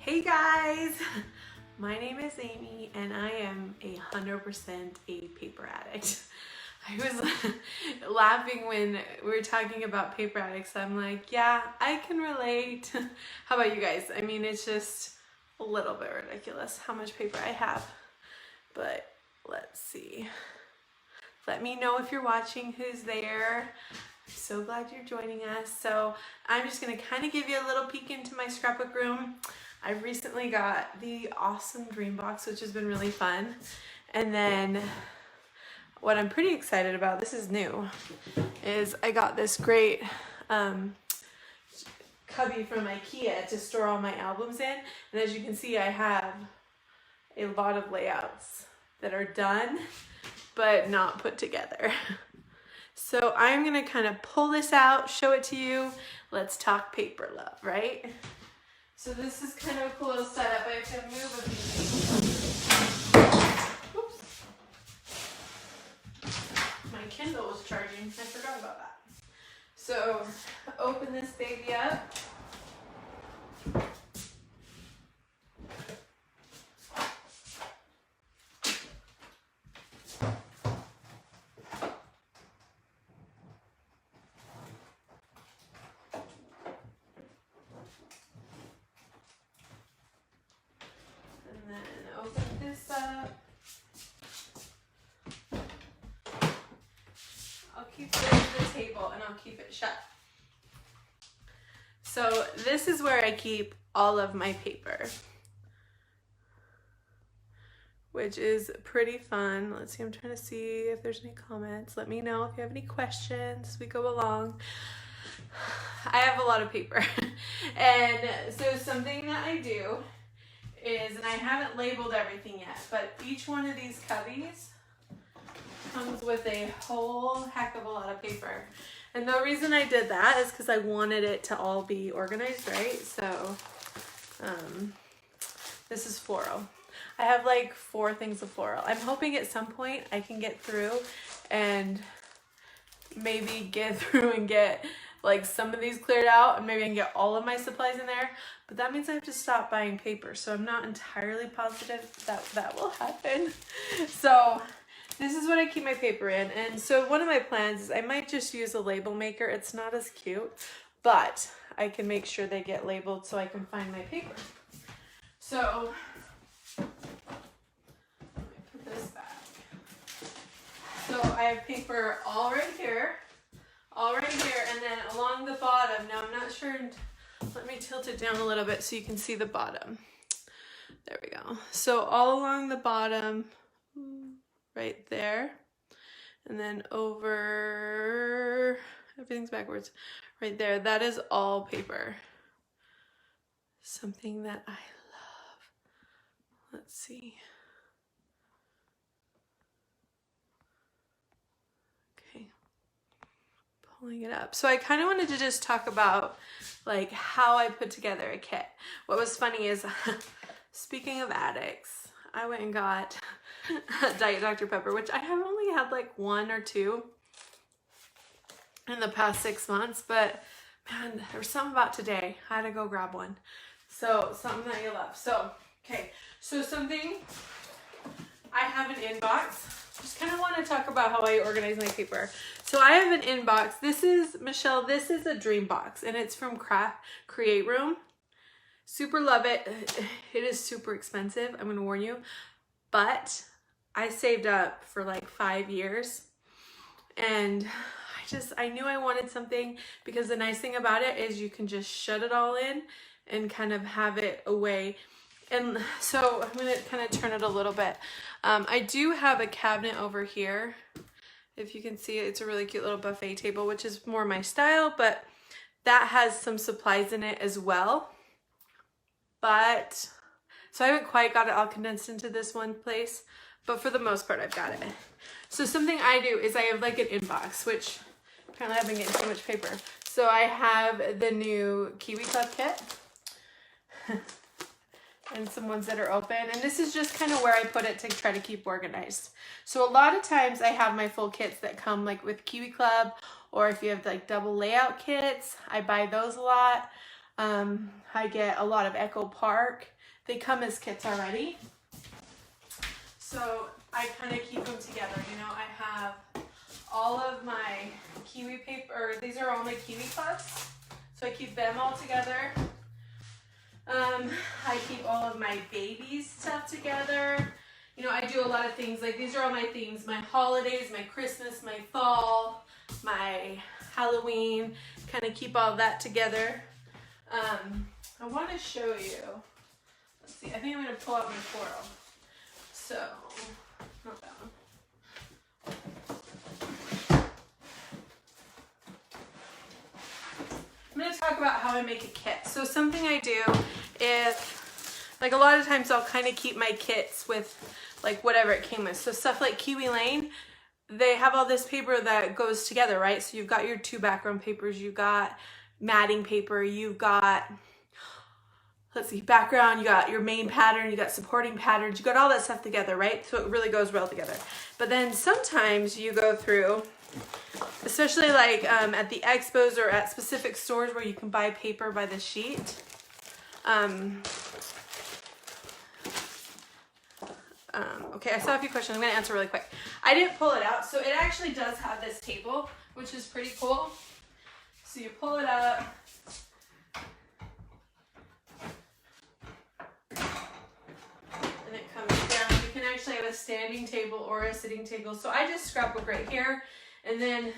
Hey guys, my name is Amy and I am 100% a paper addict. I was laughing when we were talking about paper addicts. I'm like, yeah, I can relate. How about you guys? I mean, it's just a little bit ridiculous how much paper I have. But let's see. Let me know if you're watching, who's there. I'm so glad you're joining us. So I'm just gonna kind of give you a little peek into my scrapbook room. I recently got the awesome dream box, which has been really fun. And then what I'm pretty excited about, this is new, is I got this great cubby from IKEA to store all my albums in. And as you can see, I have a lot of layouts that are done, but not put together. So I'm gonna kind of pull this out, show it to you. Let's talk paper love, right? So this is kind of a cool little setup. I have to move a few things. Oops. My Kindle was charging. I forgot about that. So open this baby up. Keep it to the table and I'll keep it shut. So this is where I keep all of my paper, which is pretty fun. Let's see, I'm trying to see if there's any comments. Let me know if you have any questions as we go along. I have a lot of paper. And so something that I do is, and I haven't labeled everything yet, but each one of these cubbies comes with a whole heck of a lot of paper. And the reason I did that is because I wanted it to all be organized, right? So this is floral. I have like 4 things of floral. I'm hoping at some point I can get through and maybe get through and get like some of these cleared out, and maybe I can get all of my supplies in there. But that means I have to stop buying paper. So I'm not entirely positive that will happen. So this is what I keep my paper in. And so one of my plans is I might just use a label maker. It's not as cute, but I can make sure they get labeled so I can find my paper. So let me put this back. So I have paper all right here, and then along the bottom. Now I'm not sure, let me tilt it down a little bit so you can see the bottom. There we go. So all along the bottom, right there, and then over, everything's backwards, right there, that is all paper. Something that I love. Let's see. Okay, pulling it up. So I kind of wanted to just talk about like how I put together a kit. What was funny is, speaking of addicts, I went and got Diet Dr. Pepper, which I have only had like 1 or 2 in the past 6 months, but man, there was something about today. I had to go grab one. So something that you love. So, okay. So something, I have an inbox. Just kind of want to talk about how I organize my paper. So I have an inbox. This is, Michelle, this is a dream box, and it's from Create Room. Super love it. It is super expensive, I'm going to warn you. But I saved up for like 5 years, and I knew I wanted something, because the nice thing about it is you can just shut it all in and kind of have it away. And so I'm going to kind of turn it a little bit. I do have a cabinet over here. If you can see it, it's a really cute little buffet table, which is more my style, but that has some supplies in it as well. But so I haven't quite got it all condensed into this one place, but for the most part, I've got it. So something I do is I have like an inbox, which apparently I've been getting too much paper. So I have the new Kiwi Club kit and some ones that are open. And this is just kind of where I put it to try to keep organized. So a lot of times I have my full kits that come like with Kiwi Club, or if you have like double layout kits, I buy those a lot. I get a lot of Echo Park they come as kits already. So I kind of keep them together. You know, I have all of my kiwi paper, or these are all my kiwi clips. So I keep them all together. I keep all of my baby stuff together. You know, I do a lot of things, like these are all my themes, my holidays, my Christmas, my fall, my Halloween, kind of keep all that together. I want to show you, let's see, I think I'm going to pull out my floral. So, not that one. I'm going to talk about how I make a kit. So something I do, if, like a lot of times I'll kind of keep my kits with like whatever it came with. So stuff like Kiwi Lane, they have all this paper that goes together, right? So you've got your 2 background papers, you've got matting paper, you've got, let's see, background, you got your main pattern, you got supporting patterns, you got all that stuff together, right? So it really goes well together. But then sometimes you go through, especially like at the expos or at specific stores where you can buy paper by the sheet. Okay, I saw a few questions. I'm going to answer really quick. I didn't pull it out. So it actually does have this table, which is pretty cool. So you pull it up. And it comes down. You can actually have a standing table or a sitting table. So I just scrapbook right here. And then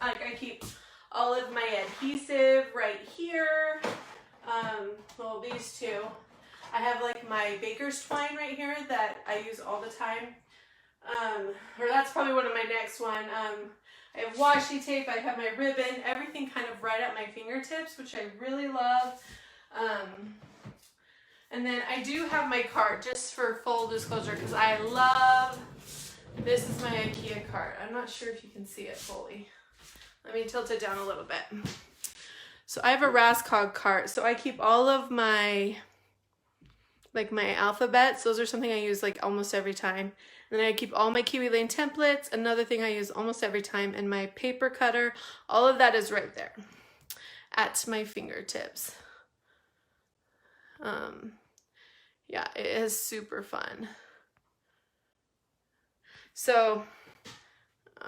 like I keep all of my adhesive right here. Well, these two. I have like my baker's twine right here that I use all the time. Or that's probably one of my next one. I have washi tape, I have my ribbon, everything kind of right at my fingertips, which I really love. And then I do have my cart, just for full disclosure, because I love, this is my IKEA cart. I'm not sure if you can see it fully. Let me tilt it down a little bit. So I have a Rascog cart, so I keep all of my, like my alphabets. Those are something I use like almost every time. And then I keep all my Kiwi Lane templates, another thing I use almost every time, and my paper cutter. All of that is right there at my fingertips. Yeah, it is super fun. So,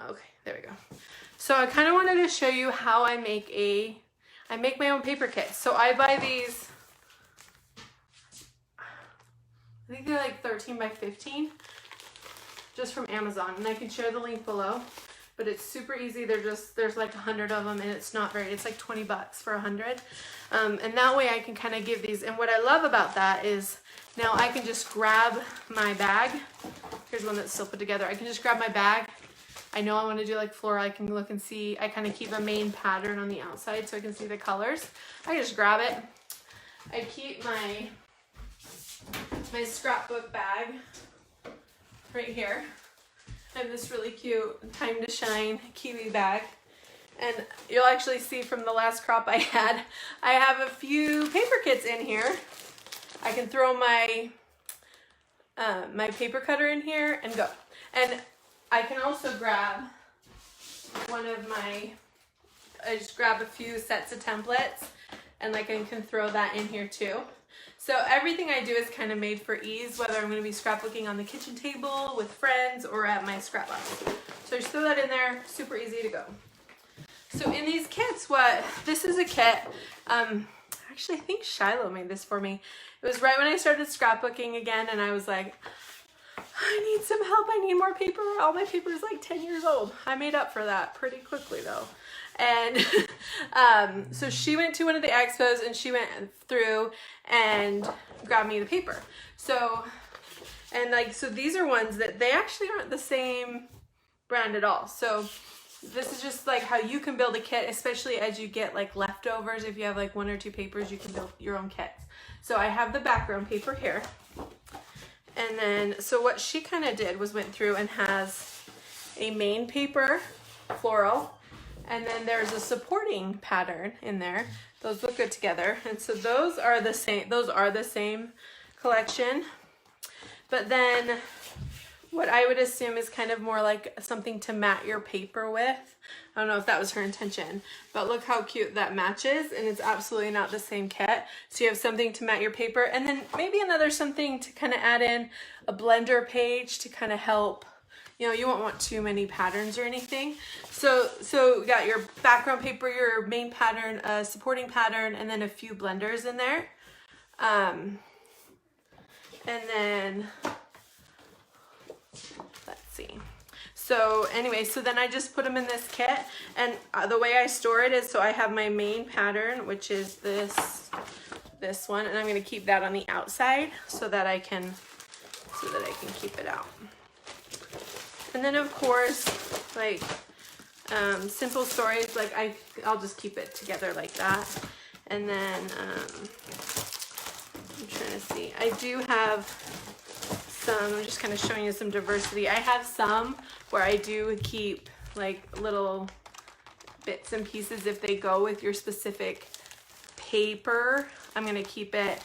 okay, there we go. So I kind of wanted to show you how I make my own paper kits. So I buy these, I think they're like 13 by 15, just from Amazon, and I can share the link below, but it's super easy. There's like 100 of them, and it's like 20 bucks for 100. And that way I can kind of give these, and what I love about that is now I can just grab my bag. Here's one that's still put together. I can just grab my bag. I know I want to do like floral. I can look and see. I kind of keep a main pattern on the outside so I can see the colors. I just grab it. I keep my scrapbook bag right here. I have this really cute Time to Shine kiwi bag. And you'll actually see from the last crop I had, I have a few paper kits in here. I can throw my my paper cutter in here and go. And I can also grab I just grab a few sets of templates, and like I can throw that in here too. So everything I do is kind of made for ease, whether I'm going to be scrapbooking on the kitchen table with friends or at my scrap box. So I just throw that in there, super easy to go. So in these kits, this is a kit, actually I think Shiloh made this for me. It was right when I started scrapbooking again, and I was like, I need some help, I need more paper. All my paper is like 10 years old. I made up for that pretty quickly though. And so she went to one of the expos, and she went through and grabbed me the paper. So these are ones that they actually aren't the same brand at all. So this is just like how you can build a kit, especially as you get like leftovers. If you have like 1 or 2 papers, you can build your own kits. So I have the background paper here. And then, so what she kind of did was went through and has a main paper floral, and then there's a supporting pattern in there. Those look good together. And so those are the same collection. But then what I would assume is kind of more like something to mat your paper with. I don't know if that was her intention, but look how cute that matches, and it's absolutely not the same kit. So you have something to mat your paper, and then maybe another something to kind of add in a blender page to kind of help. You know, you won't want too many patterns or anything. So you got your background paper, your main pattern, a supporting pattern, and then a few blenders in there. And then, let's see. So anyway, so then I just put them in this kit, and the way I store it is, so I have my main pattern, which is this one, and I'm gonna keep that on the outside so that I can keep it out. And then of course, like simple stories, like I'll just keep it together like that. And then I'm trying to see, I do have some, I'm just kind of showing you some diversity. I have some where I do keep like little bits and pieces if they go with your specific paper. I'm gonna keep it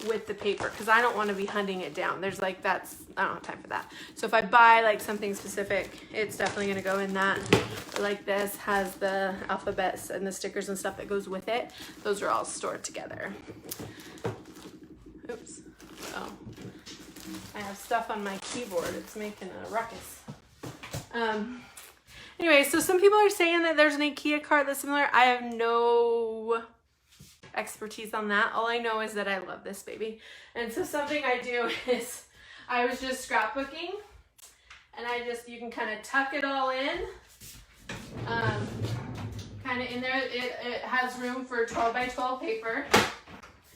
with the paper because I don't want to be hunting it down. There's like, I don't have time for that. So if I buy like something specific, it's definitely gonna go in that. Like this has the alphabets and the stickers and stuff that goes with it. Those are all stored together. Oops. Oh, I have stuff on my keyboard. It's making a ruckus. Anyway, so some people are saying that there's an IKEA cart that's similar. I have no expertise on that. All I know is that I love this baby. And so something I do is I was just scrapbooking, and you can kind of tuck it all in. Kind of in there, it has room for 12 by 12 paper.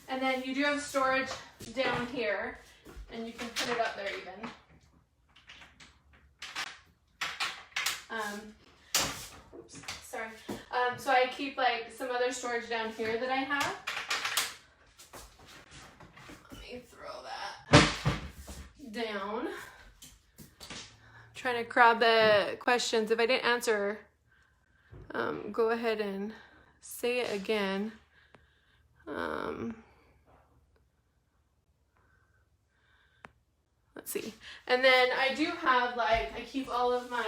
And then you do have storage down here, and you can put it up there even. Oops, sorry. So I keep like some other storage down here that I have. Let me throw that down. I'm trying to grab the questions. If I didn't answer, go ahead and say it again. Let's see. And then I do have I keep all of my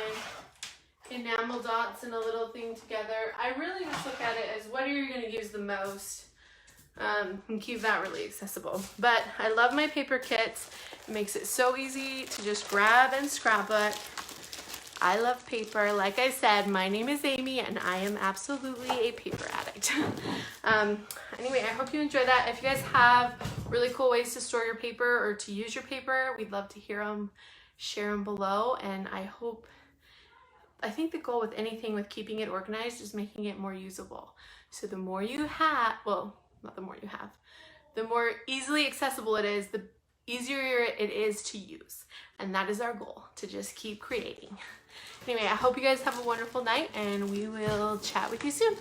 enamel dots in a little thing together. I really just look at it as what are you going to use the most, and keep that really accessible. But I love my paper kits. It makes it so easy to just grab and scrapbook. I love paper. Like I said, my name is Amy, and I am absolutely a paper addict. Anyway, I hope you enjoyed that. If you guys have really cool ways to store your paper or to use your paper, we'd love to hear them. Share them below, and I think the goal with anything with keeping it organized is making it more usable. So the more you have, well, not the more you have, the more easily accessible it is, the easier it is to use. And that is our goal, to just keep creating. Anyway, I hope you guys have a wonderful night, and we will chat with you soon.